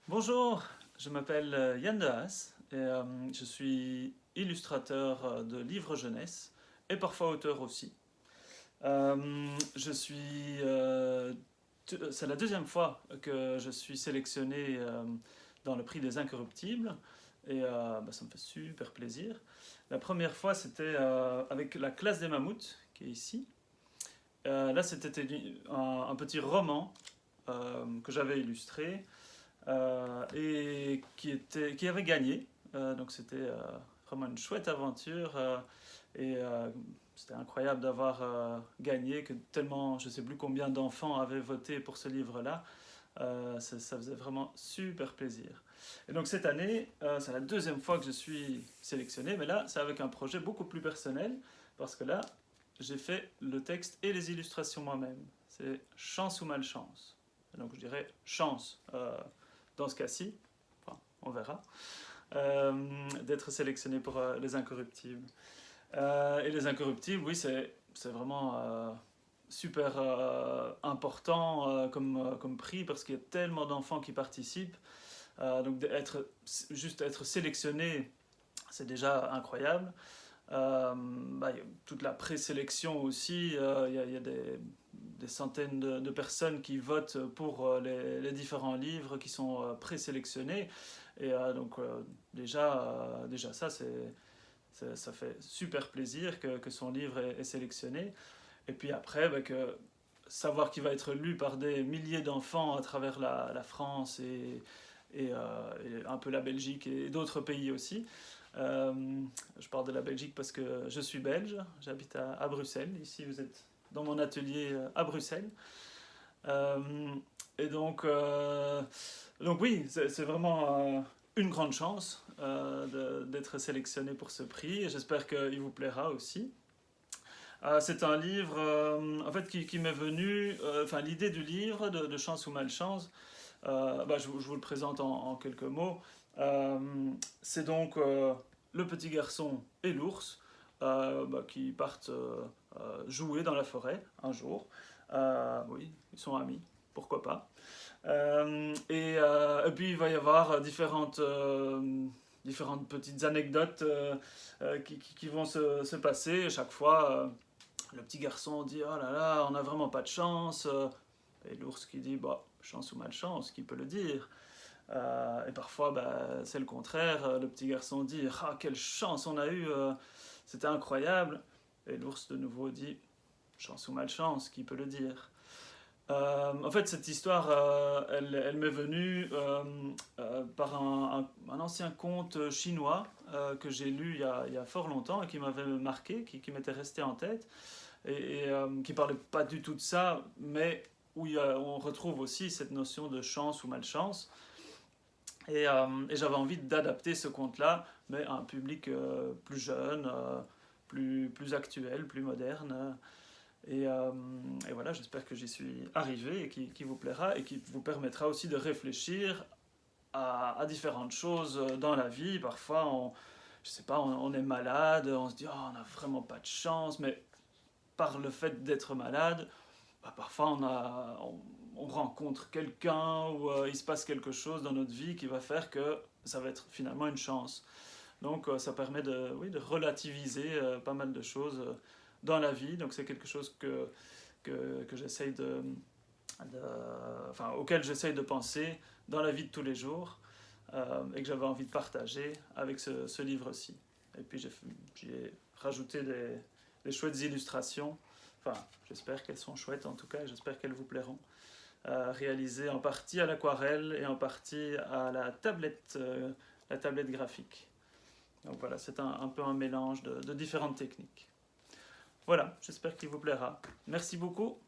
Bonjour, je m'appelle Yann Dehaas et je suis illustrateur de livres jeunesse et parfois auteur aussi. Je suis, c'est la deuxième fois que je suis sélectionné dans le prix des Incorruptibles et ça me fait super plaisir. La première fois c'était avec la classe des mammouths qui est ici. Là c'était un petit roman que j'avais illustré et qui avait gagné. Donc c'était vraiment une chouette aventure et c'était incroyable d'avoir gagné, que tellement, je ne sais plus combien d'enfants avaient voté pour ce livre-là. Ça faisait vraiment super plaisir. Et donc cette année, c'est la deuxième fois que je suis sélectionné, mais là, c'est avec un projet beaucoup plus personnel, parce que là, j'ai fait le texte et les illustrations moi-même. C'est chance ou malchance. Et donc je dirais chance dans ce cas-ci, enfin, on verra, d'être sélectionné pour les Incorruptibles. Et les Incorruptibles, oui, c'est vraiment super important comme prix parce qu'il y a tellement d'enfants qui participent. Donc juste être sélectionné, c'est déjà incroyable. Il y a toute la présélection aussi, il y a des centaines de personnes qui votent pour les différents livres qui sont présélectionnés. Et déjà ça, ça fait super plaisir que son livre est sélectionné. Et puis après, savoir qu'il va être lu par des milliers d'enfants à travers la France et un peu la Belgique et d'autres pays aussi. Euh, je parle de la Belgique parce que je suis belge, j'habite à Bruxelles. Ici, vous êtes dans mon atelier à Bruxelles. Euh, et donc oui, c'est vraiment une grande chance d'être sélectionné pour ce prix. Et j'espère qu'il vous plaira aussi. C'est un livre en fait, qui m'est venu, enfin l'idée du livre, de chance ou malchance, je vous le présente en quelques mots. Euh, c'est donc le petit garçon et l'ours qui partent jouer dans la forêt un jour. Oui, ils sont amis, pourquoi pas. Et puis il va y avoir différentes petites anecdotes qui vont se passer. Chaque fois, le petit garçon dit oh là là, on n'a vraiment pas de chance. Et l'ours qui dit bah, chance ou malchance, qui peut le dire. Et parfois, c'est le contraire. Le petit garçon dit ah, quelle chance on a eu, c'était incroyable. Et l'ours de nouveau dit chance ou malchance, qui peut le dire. En fait, cette histoire, elle m'est venue par un ancien conte chinois que j'ai lu il y a fort longtemps et qui m'avait marqué, qui m'était resté en tête, et qui parlait pas du tout de ça, mais où on retrouve aussi cette notion de chance ou malchance. Et j'avais envie d'adapter ce conte-là, mais à un public plus jeune, plus actuel, plus moderne. Et, euh, et voilà, j'espère que j'y suis arrivé et qui vous plaira et qui vous permettra aussi de réfléchir à différentes choses dans la vie. Parfois, je sais pas, on est malade, on se dit oh, on n'a vraiment pas de chance, mais par le fait d'être malade, parfois on rencontre quelqu'un ou il se passe quelque chose dans notre vie qui va faire que ça va être finalement une chance. Donc ça permet oui, de relativiser pas mal de choses dans la vie. Donc c'est quelque chose que j'essaye de, enfin, auquel j'essaye de penser dans la vie de tous les jours et que j'avais envie de partager avec ce livre-ci. Et puis j'ai rajouté des chouettes illustrations. Enfin, j'espère qu'elles sont chouettes en tout cas, et j'espère qu'elles vous plairont. Réalisées en partie à l'aquarelle et en partie à la tablette graphique. Donc voilà, c'est un peu un mélange de différentes techniques. Voilà, j'espère qu'il vous plaira. Merci beaucoup.